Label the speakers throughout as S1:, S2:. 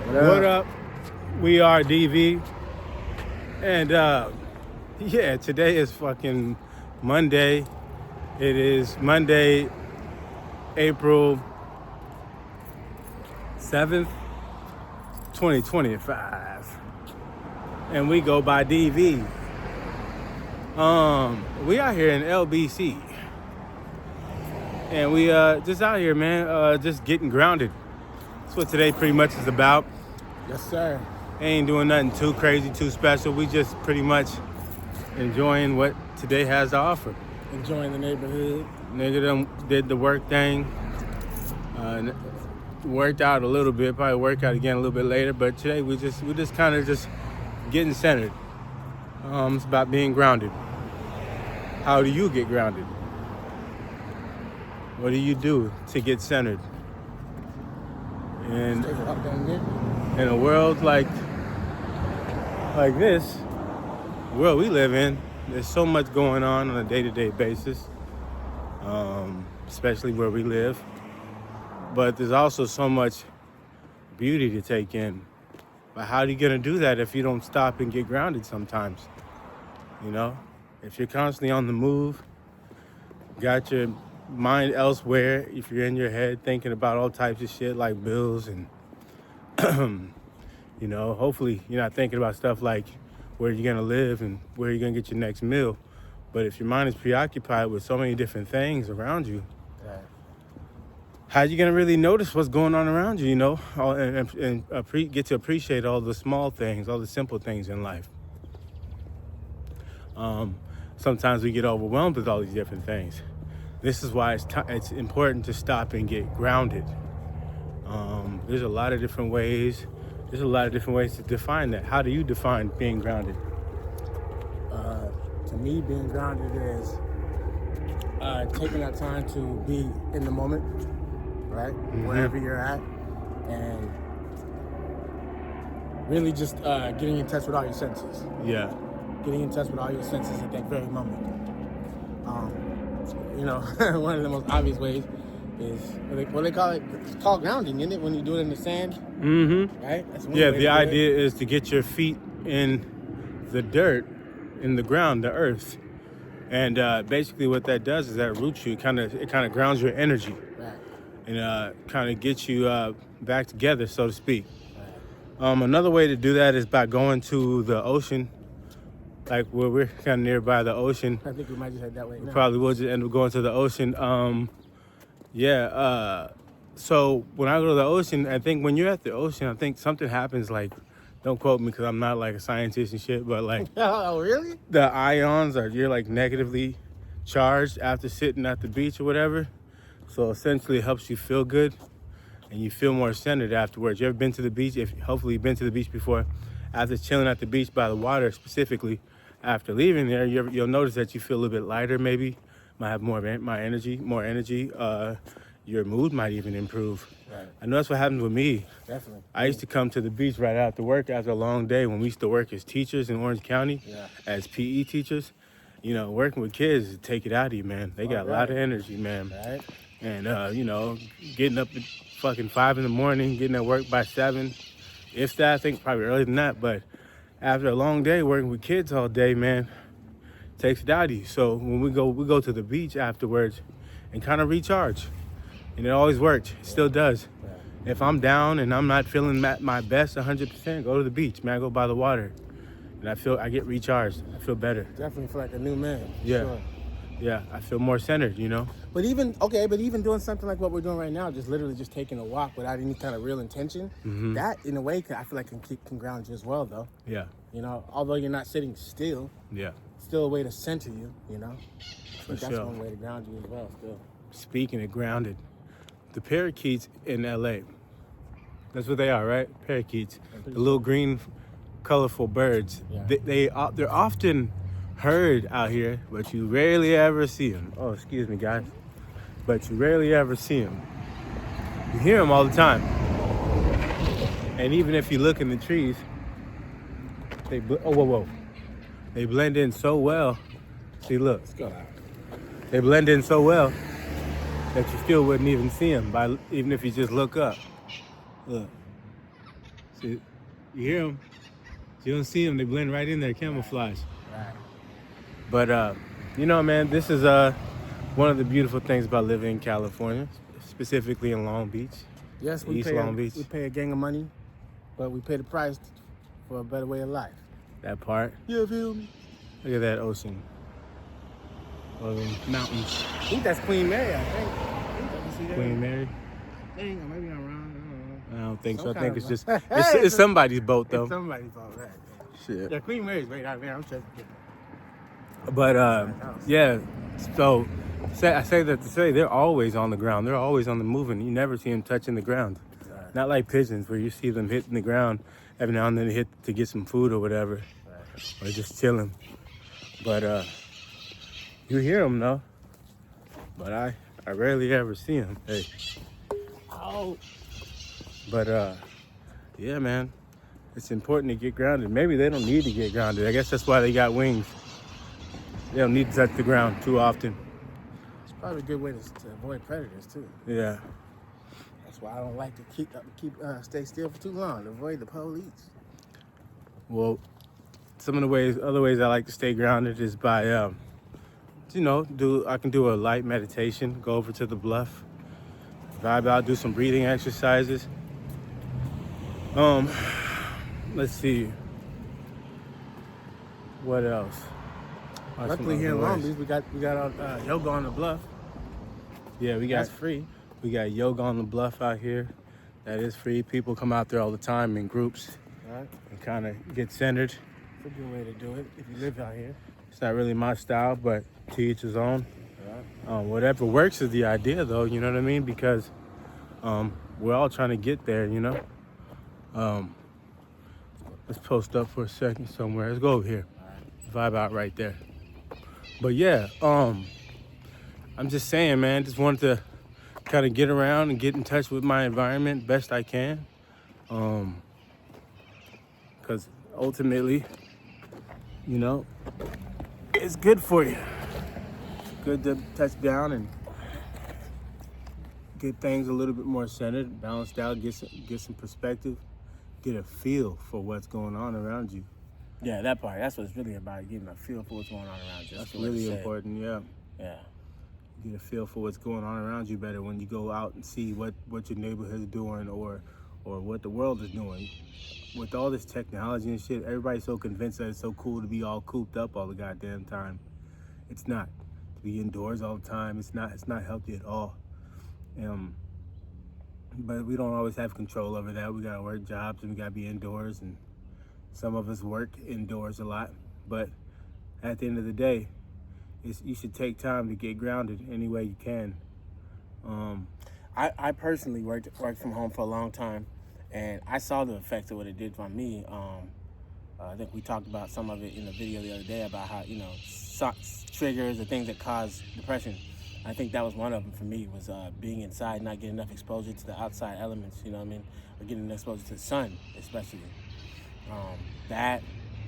S1: What up? We are DV. And yeah, today is fucking Monday. It is Monday, April 7th, 2025. And we go by DV. We out here in LBC. And we just out here, man, just getting grounded. That's what today pretty much is about.
S2: Yes, sir.
S1: Ain't doing nothing too crazy, too special. We just pretty much enjoying what today has to offer.
S2: Enjoying the neighborhood.
S1: Nigga done did the work thing. Worked out a little bit. Probably work out again a little bit later. But today we just kind of just getting centered. It's about being grounded. How do you get grounded? What do you do to get centered? And in a world like this, the world we live in, there's so much going on a day-to-day basis, especially where we live. But there's also so much beauty to take in. But how are you gonna do that if you don't stop and get grounded sometimes? You know, if you're constantly on the move, got your mind elsewhere, if you're in your head thinking about all types of shit like bills and you know, hopefully you're not thinking about stuff like where you're gonna live and where you're gonna get your next meal. But if your mind is preoccupied with so many different things around you,
S2: Right.
S1: how are you gonna really notice what's going on around you, you know, and get to appreciate all the small things, all the simple things in life? Sometimes we get overwhelmed with all these different things. This is why it's important to stop and get grounded. There's a lot of different ways. There's a lot of different ways to define that. How do you define being grounded?
S2: To me, being grounded is taking that time to be in the moment, right? Mm-hmm. Wherever you're at, and really just getting in touch with all your senses.
S1: Yeah.
S2: Getting in touch with all your senses at that very moment. You know, one of the most obvious ways is what they call it. It's called grounding, isn't it? When you do it in the sand.
S1: Mm-hmm.
S2: Right. That's one
S1: yeah.
S2: way
S1: The idea is to get your feet in the dirt, in the ground, the earth, and basically what that does is that roots you. It kind of grounds your energy,
S2: right,
S1: and kind of gets you back together, so to speak. Right. Another way to do that is by going to the ocean. Like where we're kind of nearby the ocean.
S2: I think we might just head that way.
S1: We probably will just end up going to the ocean. So when I go to the ocean, I think when you're at the ocean, I think something happens. Like, don't quote me because I'm not like a scientist and shit, but like,
S2: oh really?
S1: The ions you're like negatively charged after sitting at the beach or whatever. So essentially, it helps you feel good, and you feel more centered afterwards. You ever been to the beach? Hopefully you've been to the beach before. After chilling at the beach by the water specifically, after leaving there, you'll notice that you feel a little bit lighter maybe, might have more energy. Your mood might even improve.
S2: Right.
S1: I know that's what happened with me.
S2: Definitely.
S1: I used to come to the beach right after work after a long day when we used to work as teachers in Orange County, as PE teachers. You know, working with kids, take it out of you, man. They got a lot of energy, man.
S2: Right.
S1: And, you know, getting up at fucking 5 in the morning, getting at work by 7. If that, I think probably earlier than that, but after a long day working with kids all day, man, takes it out of you. So when we go to the beach afterwards and kind of recharge. And it always worked. It still does. Yeah. If I'm down and I'm not feeling my best 100%, go to the beach, man. Go by the water. And I get recharged. I feel better.
S2: Definitely feel like a new man.
S1: Yeah.
S2: Sure.
S1: Yeah, I feel more centered, you know?
S2: But even doing something like what we're doing right now, just literally just taking a walk without any kind of real intention, that in a way, I feel like can ground you as well, though.
S1: Yeah.
S2: You know, although you're not sitting still.
S1: Yeah.
S2: Still a way to center you, you know? I think that's
S1: sure.
S2: one way to ground you as well, still.
S1: Speaking of grounded, the parakeets in LA, that's what they are, right? Parakeets. The little green, colorful birds. Yeah. They're often heard out here, but you rarely ever see them. Oh, excuse me, guys. But you rarely ever see them. You hear them all the time. And even if you look in the trees, they blend in so well. See, look.
S2: Let's go.
S1: They blend in so well that you still wouldn't even see them even if you just look up. Look. You hear them. You don't see them. They blend right in there, camouflage.
S2: Right.
S1: But, you know, man, this is one of the beautiful things about living in California, specifically in Long Beach.
S2: Yes,
S1: East Long Beach.
S2: We pay a gang of money, but we pay the price for a better way of life.
S1: That part.
S2: You feel me?
S1: Look at that ocean. Or the mountains.
S2: I think that's Queen Mary, I think. You see that?
S1: Queen Mary?
S2: Dang, maybe I'm wrong.
S1: I don't think so.
S2: Some
S1: I think
S2: kind
S1: it's
S2: of
S1: just,
S2: boat.
S1: it's somebody's boat, though.
S2: It's somebody's fault, right?
S1: Shit.
S2: Yeah, Queen Mary's right out there. I'm checking.
S1: But, yeah, so I say that to say they're always on the ground. They're always on the moving. You never see them touching the ground.
S2: Right.
S1: Not like pigeons where you see them hitting the ground every now and then, hit to get some food or whatever,
S2: Right.
S1: or just chilling. But you hear them though. But I rarely ever see them. Hey.
S2: Oh.
S1: But yeah, man, it's important to get grounded. Maybe they don't need to get grounded. I guess that's why they got wings. They don't need to touch the ground too often.
S2: It's probably a good way to avoid predators too.
S1: Yeah.
S2: That's why I don't like to stay still for too long. To avoid the police.
S1: Well, some of the other ways I like to stay grounded is by, you know, I can do a light meditation, go over to the bluff, vibe out, do some breathing exercises. Let's see. What else?
S2: Luckily here in Long Beach, we got yoga on the bluff.
S1: Yeah,
S2: That's free.
S1: We got yoga on the bluff out here. That is free. People come out there all the time in groups
S2: Right.
S1: and kind of get centered.
S2: It's a good way to do it if you live out here.
S1: It's not really my style, but to each his own.
S2: Right.
S1: Whatever works is the idea, though. You know what I mean? Because we're all trying to get there. You know. Let's post up for a second somewhere. Let's go over here. Vibe out right there. But yeah, I'm just saying, man. Just wanted to kind of get around and get in touch with my environment best I can. Because ultimately, you know, it's good for you. Good to touch down and get things a little bit more centered, balanced out, get some perspective, get a feel for what's going on around you.
S2: Yeah, that part. That's what it's really about, getting a feel for what's going on around you.
S1: That's really important, yeah.
S2: Yeah.
S1: Get a feel for what's going on around you better when you go out and see what your neighborhood is doing or what the world is doing. With all this technology and shit, everybody's so convinced that it's so cool to be all cooped up all the goddamn time. It's not. To be indoors all the time, it's not healthy at all. But we don't always have control over that. We gotta work jobs and we gotta be indoors, and some of us work indoors a lot. But at the end of the day, you should take time to get grounded any way you can.
S2: I personally worked from home for a long time, and I saw the effects of what it did for me. I think we talked about some of it in the video the other day about how, you know, triggers or things that cause depression. I think that was one of them for me, was being inside, not getting enough exposure to the outside elements, you know what I mean? Or getting exposure to the sun, especially. That,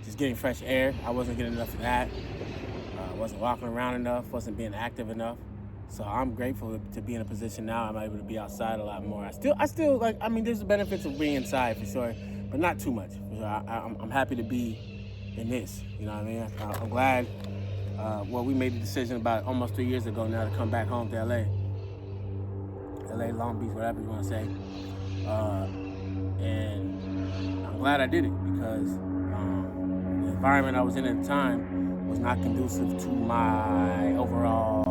S2: just getting fresh air, I wasn't getting enough of that. Wasn't walking around enough, wasn't being active enough. So I'm grateful to be in a position now I'm able to be outside a lot more. I still like, I mean, there's the benefits of being inside for sure, but not too much. I'm happy to be in this, you know what I mean? I'm glad, we made the decision about almost 3 years ago now to come back home to LA, Long Beach, whatever you want to say. And I'm glad I did it because the environment I was in at the time was not conducive to my overall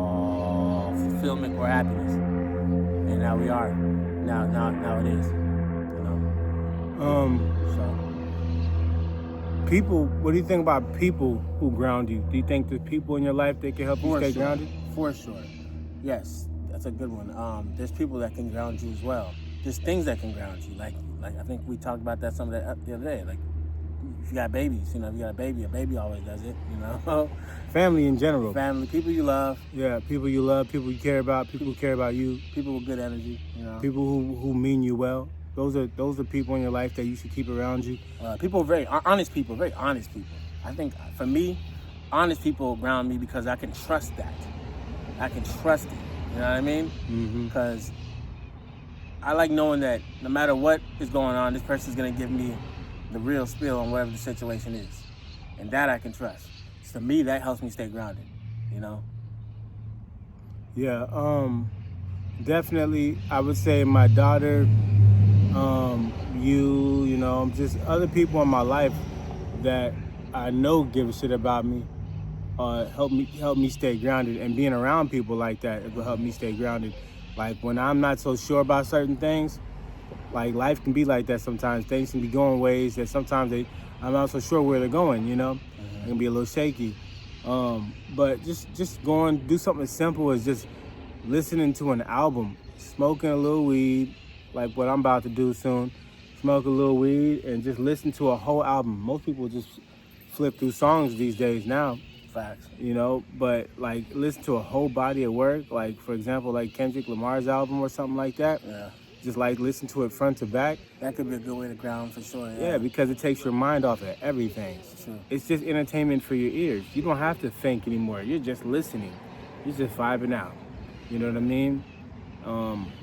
S2: fulfillment or happiness. And now we are. Now it is. You know. So
S1: People, what do you think about people who ground you? Do you think there's people in your life that can help you stay grounded?
S2: For sure. Yes, that's a good one. There's people that can ground you as well. There's things that can ground you. Like I think we talked about that some of that the other day. Like, if you got babies, you know, if you got a baby always does it, you know.
S1: Family in general.
S2: Family, people you love.
S1: Yeah, people you love, people you care about, people who care about you.
S2: People with good energy, you know.
S1: People who mean you well. Those are people in your life that you should keep around you.
S2: People, very honest people. I think for me, honest people ground me because I can trust that. I can trust it. You know what I mean?
S1: Mm-hmm.
S2: Because I like knowing that no matter what is going on, this person's gonna give me the real spill on whatever the situation is, and that I can trust. So to me, that helps me stay grounded. You know.
S1: Yeah, definitely. I would say my daughter, you know, just other people in my life that I know give a shit about me, help me stay grounded, and being around people like that, it will help me stay grounded. Like when I'm not so sure about certain things, like life can be like that sometimes. Things can be going ways that sometimes I'm not so sure where they're going, you know? Mm-hmm. It can be a little shaky. But just do something as simple as just listening to an album, smoking a little weed, like what I'm about to do soon, smoke a little weed and just listen to a whole album. Most people just flip through songs these days now.
S2: Facts.
S1: You know, but like listen to a whole body of work, like for example, like Kendrick Lamar's album or something like that.
S2: Yeah.
S1: Just like listen to it front to back.
S2: That could be a good way to ground for sure.
S1: Yeah, because it takes your mind off of everything.
S2: True.
S1: It's just entertainment for your ears. You don't have to think anymore. You're just listening. You're just vibing out. You know what I mean?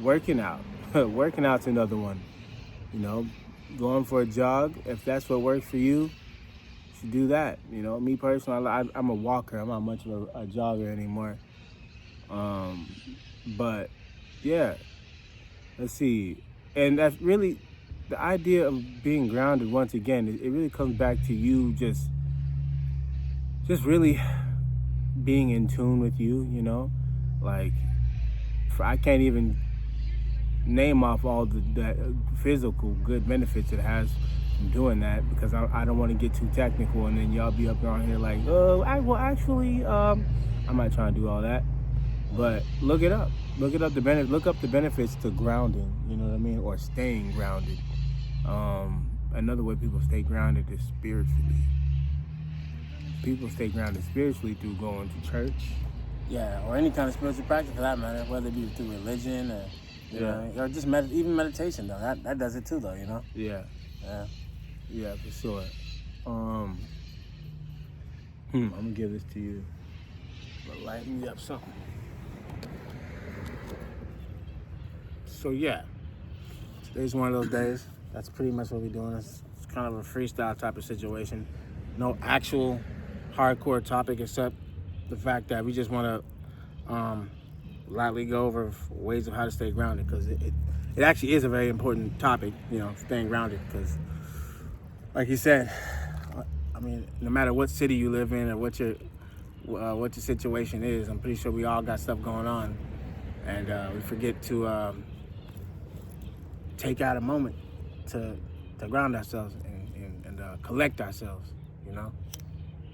S1: Working out. Working out's another one. You know, going for a jog, if that's what works for you, should do that. You know, me personally, I'm a walker. I'm not much of a jogger anymore. But yeah, let's see. And that's really the idea of being grounded. Once again, it really comes back to you just really being in tune with you. You know, like I can't even name off all the physical good benefits it has from doing that, because I don't want to get too technical and then y'all be up around here like, oh, I'm not trying to do all that. But look it up. Look up the benefits to grounding, you know what I mean, or staying grounded. Another way people stay grounded is spiritually. People stay grounded spiritually through going to church.
S2: Yeah, or any kind of spiritual practice for that matter, whether it be through religion or you know, or just even meditation though. That does it too though, you know?
S1: Yeah, for sure. I'm gonna give this to you. But lighten me up something. So yeah, today's one of those days. That's pretty much what we're doing. It's kind of a freestyle type of situation. No actual hardcore topic except the fact that we just want to lightly go over ways of how to stay grounded, because it actually is a very important topic, you know, staying grounded, because like you said, I mean, no matter what city you live in or what your situation is, I'm pretty sure we all got stuff going on, and we forget to take out a moment to ground ourselves and collect ourselves, you know.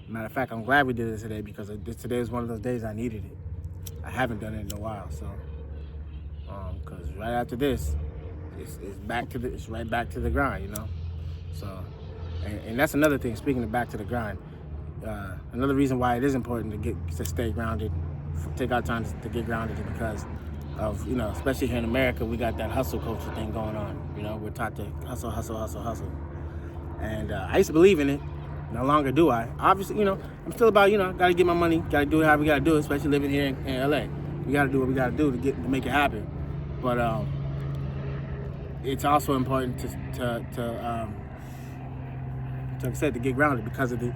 S1: Matter of fact, I'm glad we did this today, because today is one of those days I needed it. I haven't done it in a while, so because right after this, it's right back to the grind, you know. So, and that's another thing. Speaking of back to the grind, another reason why it is important to stay grounded, take our time to get grounded, is because of, you know, especially here in America, we got that hustle culture thing going on. You know, we're taught to hustle, and I used to believe in it. No longer do I. Obviously, you know, I'm still about, you know, got to get my money, got to do it how we got to do it, especially living here in LA. We got to do what we got to do to make it happen. But it's also important to like I said, to get grounded because of the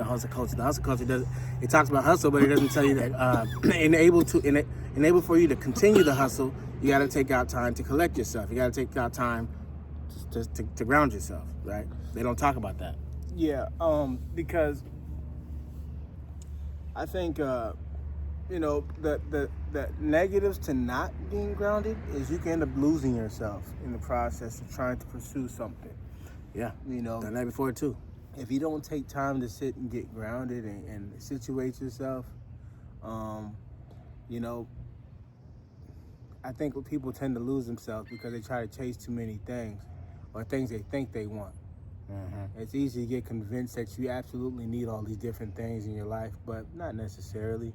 S1: hustle culture. The hustle culture it talks about hustle, but it doesn't tell you that enable for you to continue the hustle, you got to take out time to collect yourself. You got to take out time to ground yourself, right? They don't talk about that. Yeah, because I think you know, the negatives to not being grounded is you can end up losing yourself in the process of trying to pursue something. Yeah, you know, done that before too. If you don't take time to sit and get grounded and situate yourself, you know, I think people tend to lose themselves because they try to chase too many things, or things they think they want. Mm-hmm. It's easy to get convinced that you absolutely need all these different things in your life, but not necessarily,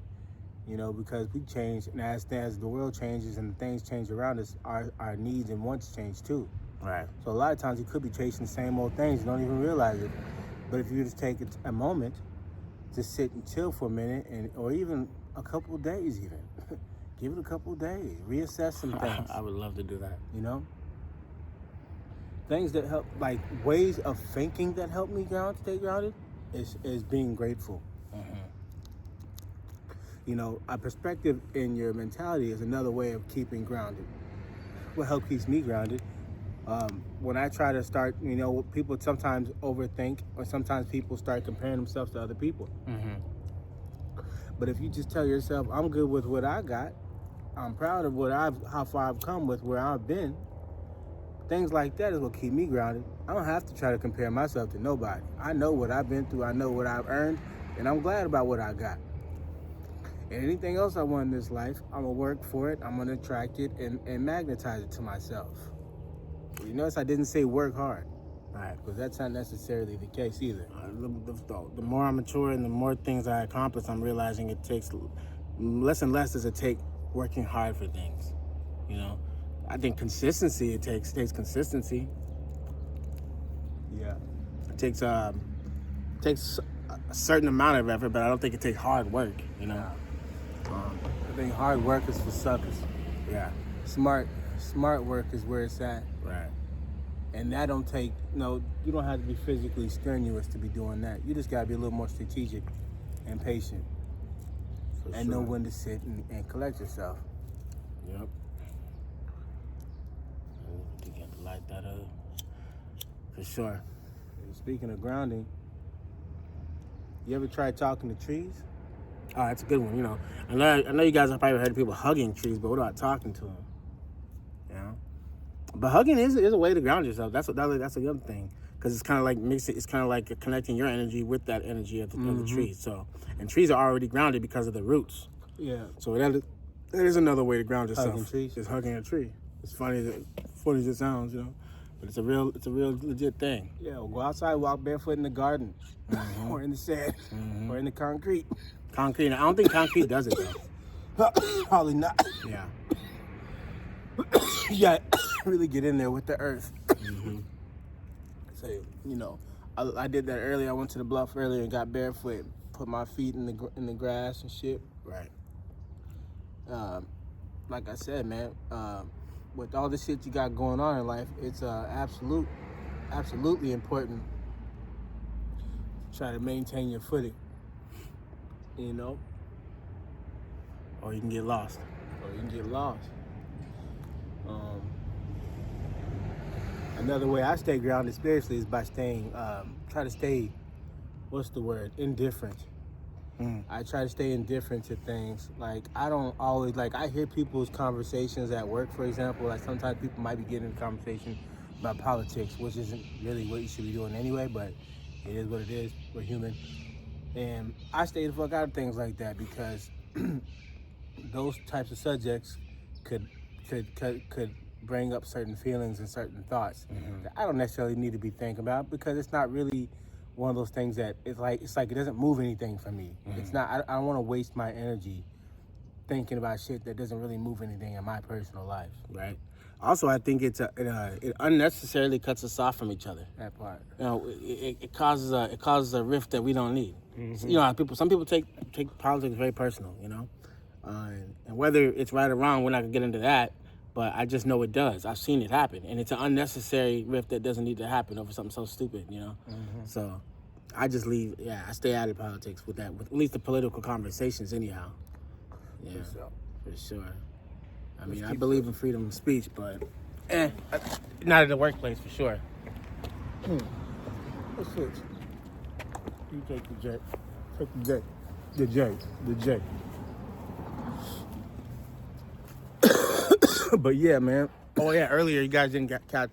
S1: you know, because we change, and as the world changes and the things change around us, our needs and wants change too. Right. So a lot of times you could be chasing the same old things, you don't even realize it. But if you just take a moment to sit and chill for a minute, or even a couple of days even,
S2: Give it a couple of days. Reassess some things.
S3: I would love to do that.
S2: You know? Things that help, like ways of thinking that help me stay grounded is being grateful. You know, a perspective in your mentality is another way of keeping grounded. What help keeps me grounded? When I try to start, you know, people sometimes overthink, or sometimes people start comparing themselves to other people. But if you just tell yourself, I'm good with what I got, I'm proud of how far I've come with where I've been, things like that is what keep me grounded. I don't have to try to compare myself to nobody. I know what I've been through, I know what I've earned, and I'm glad about what I got. And anything else I want in this life, I'm gonna work for it, I'm gonna attract it and magnetize it to myself. You notice I didn't say work hard.
S3: Right.
S2: Because that's not necessarily the case either.
S3: The more I mature and the more things I accomplish, I'm realizing it takes less and less does it take working hard for things. You know, I think consistency it takes consistency.
S2: Yeah.
S3: It takes a certain amount of effort, but I don't think it takes hard work. You know.
S2: I think hard work is for suckers.
S3: Yeah.
S2: Smart work is where it's at.
S3: Right.
S2: And that don't take, you don't have to be physically strenuous to be doing that. You just got to be a little more strategic and patient. And know when to sit and collect yourself.
S3: Yep. You got to light that up. For sure.
S2: And speaking of grounding, you ever tried talking to trees?
S3: Oh, that's a good one. You know, I know you guys have probably heard of people hugging trees, but what about talking to them? You know, but hugging is a way to ground yourself. That's the other thing, because it's kind of like mixing. It's kind of like connecting your energy with that energy of the trees. So, and trees are already grounded because of the roots.
S2: Yeah.
S3: So that is another way to ground yourself.
S2: Hugging trees.
S3: Just hugging a tree. It's funny as it sounds, you know, but it's a real legit thing.
S2: Yeah. Well, go outside, walk barefoot in the garden, or in the sand, or in the concrete.
S3: Concrete. I don't think concrete does it though.
S2: Probably not.
S3: Yeah.
S2: You got to really get in there with the earth. So, I did that earlier. I went to the bluff earlier and got barefoot, put my feet in the grass and shit.
S3: Right.
S2: Like I said, man, with all the shit you got going on in life, it's absolutely important to try to maintain your footing. You know?
S3: Or you can get lost.
S2: Another way I stay grounded spiritually is by try to stay, indifferent. I try to stay indifferent to things. Like, I don't always, I hear people's conversations at work, for example. Like, sometimes people might be getting into a conversation about politics, which isn't really what you should be doing anyway, but it is what it is. We're human. And I stay the fuck out of things like that because those types of subjects could bring up certain feelings and certain thoughts that I don't necessarily need to be thinking about, because it's not really one of those things that it's like it doesn't move anything for me. It's not. I don't want to waste my energy thinking about shit that doesn't really move anything in my personal life.
S3: Right. Also, I think it unnecessarily cuts us off from each other.
S2: That part.
S3: You know, it causes a rift that we don't need. So, you know, some people take politics very personal. You know, and whether it's right or wrong, we're not gonna get into that. But I just know it does. I've seen it happen, and it's an unnecessary rift that doesn't need to happen over something so stupid. You know, so I just leave. Yeah, I stay out of politics with at least the political conversations, anyhow. Yeah, for sure. I mean, I believe in freedom of speech, but not in the workplace for sure.
S2: Let's switch. You take the J. Take the J. The J. But yeah, man.
S3: Oh yeah, earlier you guys didn't get that.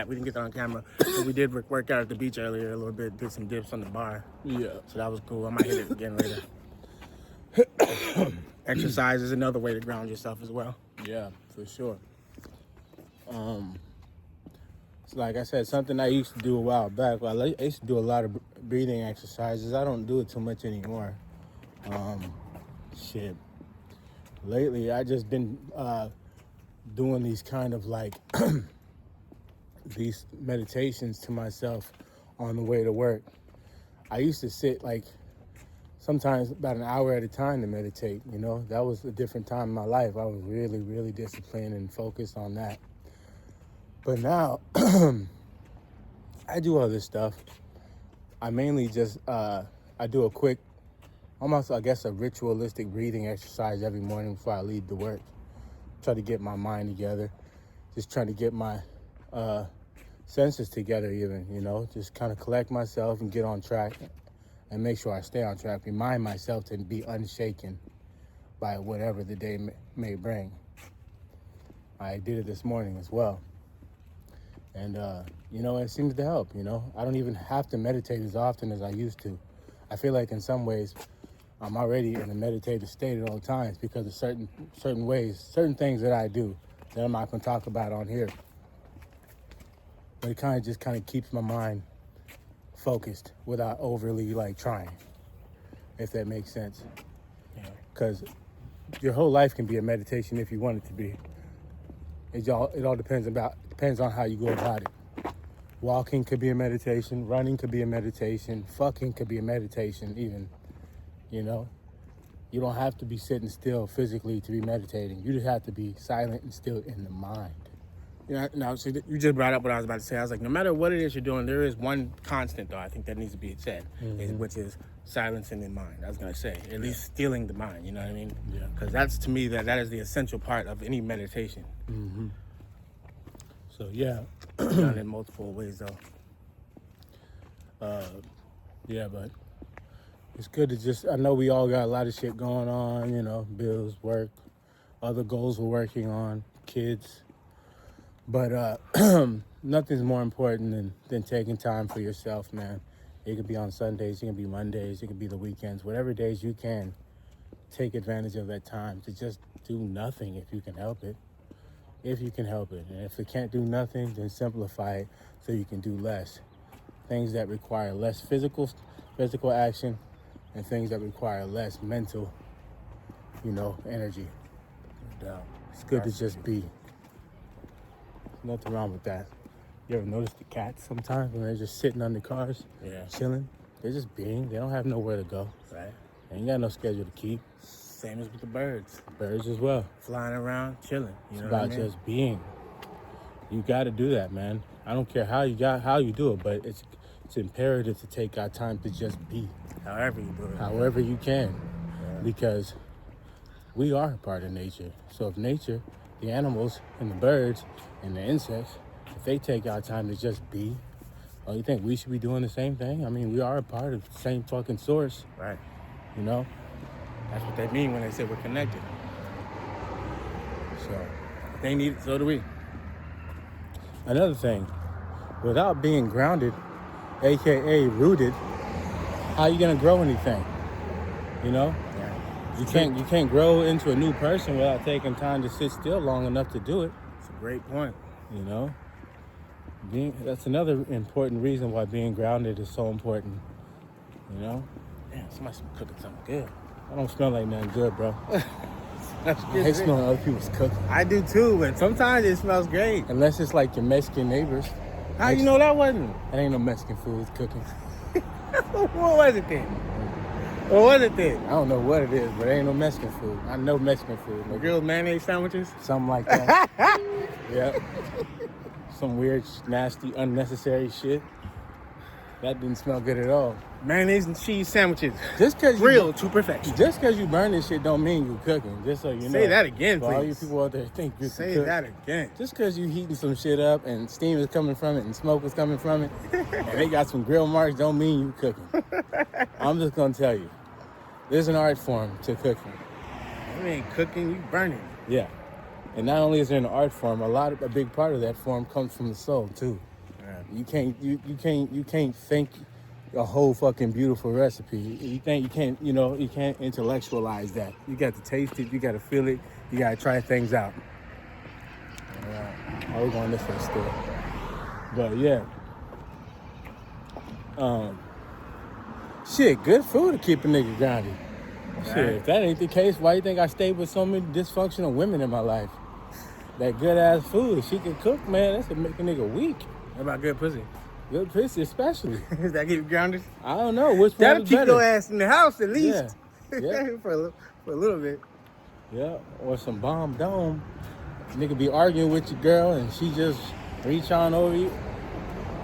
S3: We didn't get that on camera. But we did work out at the beach earlier a little bit. Did some dips on the bar.
S2: Yeah.
S3: So that was cool. I might hit it again later. Exercise is another way to ground yourself as well.
S2: Yeah, for sure. So like I said, something I used to do a while back. Well, I used to do a lot of breathing exercises. I don't do it too much anymore. Lately, I just been doing these kind of these meditations to myself on the way to work. I used to sit
S1: sometimes about an hour at a time to meditate, you know. That was a different time in my life. I was really, really disciplined and focused on that. But now, I do all this stuff. I mainly just, I do a quick, almost, I guess, a ritualistic breathing exercise every morning before I leave to work. Try to get my mind together. Just trying to get my senses together even, you know. Just kind of collect myself and get on track and make sure I stay on track. Remind myself to be unshaken by whatever the day may bring. I did it this morning as well. And, you know, it seems to help, you know. I don't even have to meditate as often as I used to. I feel like in some ways I'm already in a meditative state at all times because of certain ways, certain things that I do that I'm not going to talk about on here. But it kind of keeps my mind focused without overly, like, trying, if that makes sense. Because your whole life can be a meditation if you want it to be. It all depends on how you go about it. Walking could be a meditation. Running could be a meditation. Fucking could be a meditation even, you know. You don't have to be sitting still physically to be meditating. You just have to be silent and still in the mind.
S3: Yeah, no, so you just brought up what I was about to say. I was like, no matter what it is you're doing, there is one constant, though, I think that needs to be said, which is silencing the mind. I was going to say, at least stealing the mind, you know what I mean?
S1: Yeah.
S3: Because that's, to me, that is the essential part of any meditation.
S1: Mm-hmm. So, yeah.
S3: Done in multiple ways, though.
S1: Yeah, but it's good to just, I know we all got a lot of shit going on, you know, bills, work, other goals we're working on, kids. But nothing's more important than taking time for yourself, man. It could be on Sundays, it could be Mondays, it could be the weekends, whatever days you can. Take advantage of that time to just do nothing if you can help it. If you can help it. And if it can't do nothing, then simplify it so you can do less. Things that require less physical action and things that require less mental, you know, energy. And, it's good to just be. Nothing wrong with that. You ever notice the cats sometimes when they're just sitting on the cars, chilling? They're just being. They don't have nowhere to go.
S3: Right.
S1: They ain't got no schedule to keep.
S3: Same as with the birds.
S1: Birds as well.
S3: Flying around, chilling. You know
S1: it's about
S3: what I mean?
S1: just being. You got to do that, man. I don't care how you do it, but it's imperative to take our time to just be.
S3: However you do it.
S1: However you can. Yeah. Because we are a part of nature. So if nature, the animals and the birds and the insects, if they take our time to just be, you think we should be doing the same thing? I mean, we are a part of the same fucking source.
S3: Right.
S1: You know?
S3: That's what they mean when they say we're connected.
S1: So
S3: if they need it, so do we.
S1: Another thing, without being grounded, aka rooted, how you gonna grow anything? You know? Yeah. You can't grow into a new person without taking time to sit still long enough to do it.
S3: It's a great point.
S1: You know? That's another important reason why being grounded is so important. You know?
S3: Damn, somebody's cooking something good.
S1: I don't smell like nothing good, bro.
S3: That's
S1: I hate smelling other people's cooking.
S3: I do too, but sometimes it smells great.
S1: Unless it's like your Mexican neighbors.
S3: How you know that wasn't?
S1: That ain't no Mexican food cooking.
S3: What was it then? What was it then?
S1: I don't know what it is, but it ain't no Mexican food. I know Mexican food.
S3: Grilled mayonnaise sandwiches?
S1: Something like that. Yep. Some weird, nasty, unnecessary shit. That didn't smell good at all.
S3: Mayonnaise and cheese sandwiches.
S1: Just cause
S3: grilled to perfection.
S1: Just because you burn this shit don't mean you cooking. Just so you know.
S3: Say that again, please.
S1: All you people out there think you
S3: Say
S1: cook.
S3: that again.
S1: Just because you heating some shit up and steam is coming from it and smoke is coming from it, and they got some grill marks, don't mean you cooking. I'm just gonna tell you, there's an art form to cooking.
S3: You ain't cooking, you burning.
S1: Yeah, and not only is there an art form, a big part of that form comes from the soul too. Yeah. You can't think a whole fucking beautiful recipe. You can't intellectualize that. You got to taste it, you got to feel it, you got to try things out. I was going this way still. But yeah. Shit, good food to keep a nigga grounded. Right. Shit, if that ain't the case, why you think I stayed with so many dysfunctional women in my life? That good ass food, if she can cook, man, that's gonna make a nigga weak.
S3: What about good pussy?
S1: Good pussy, especially.
S2: Does that get you grounded?
S1: I don't know which one
S2: That'll
S1: is
S2: keep
S1: better.
S2: your ass in the house at least.
S1: Yeah.
S2: for a little bit.
S1: Yeah, or some bomb dome. Nigga be arguing with your girl and she just reach on over you,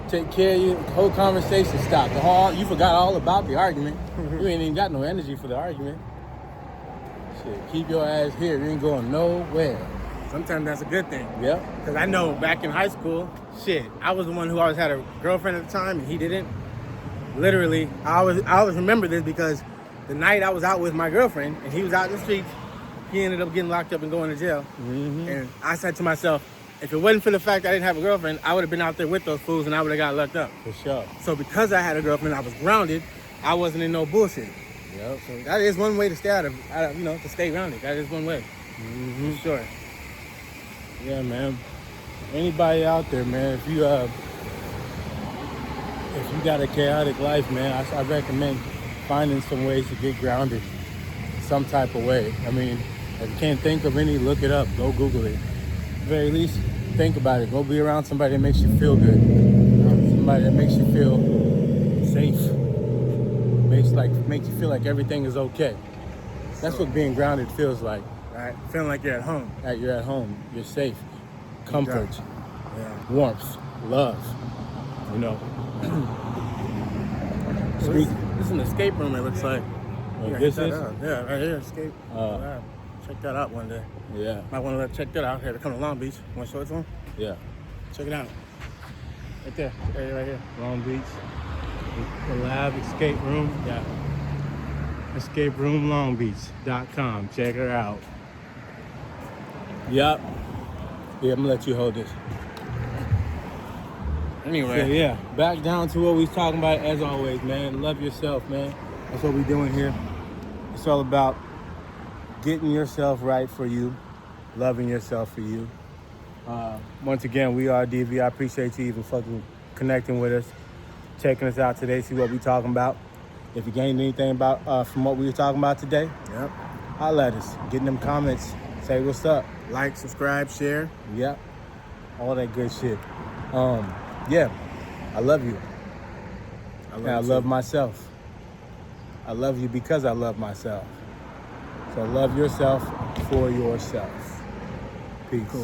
S1: take care of you. The whole conversation stopped. You forgot all about the argument. You ain't even got no energy for the argument. Shit, keep your ass here. You ain't going nowhere.
S2: Sometimes that's a good thing.
S1: Yep.
S2: Because I know back in high school, I was the one who always had a girlfriend at the time and he didn't. Literally, I always remember this because the night I was out with my girlfriend and he was out in the streets, he ended up getting locked up and going to jail.
S1: Mm-hmm.
S2: And I said to myself, if it wasn't for the fact that I didn't have a girlfriend, I would have been out there with those fools and I would have got locked up.
S1: For sure.
S2: So because I had a girlfriend, I was grounded. I wasn't in no bullshit.
S1: Yep.
S2: So that is one way to stay to stay grounded. That is one way.
S1: Mm-hmm.
S2: For sure.
S1: Yeah, man. Anybody out there, man, if you got a chaotic life, man, I recommend finding some ways to get grounded some type of way. I mean, if you can't think of any, look it up. Go Google it. At the very least, think about it. Go be around somebody that makes you feel good. Somebody that makes you feel safe. Makes you feel like everything is okay. That's what being grounded feels like.
S2: Right? Feeling like you're at home.
S1: You're at home. You're safe. Comfort.
S2: Yeah.
S1: Warmth. Love. You know.
S2: This is an escape room, it looks like.
S1: Like this is?
S2: Yeah, right here, escape. Check that out one day.
S1: Yeah.
S2: Might want to check that out. Here to come to Long Beach. Want to show it to them?
S1: Yeah.
S2: Check it out. Right there. Right here.
S1: Long Beach. The Lab Escape Room.
S2: Yeah.
S1: EscapeRoomLongBeach.com. Check her out. Yup. Yeah, I'm gonna let you hold this.
S2: Anyway.
S1: Yeah. Back down to what we was talking about as always, man. Love yourself, man. That's what we doing here. It's all about getting yourself right for you, loving yourself for you. Once again, we are DV. I appreciate you even fucking connecting with us, checking us out today, see what we talking about. If you gained anything about from what we were talking about today,
S2: Yep.
S1: holla at us. Get in them comments. Say what's up.
S2: Like, subscribe, share.
S1: Yep. All that good shit. Yeah. I love you. I love myself. I love you because I love myself. So love yourself for yourself. Peace. Cool.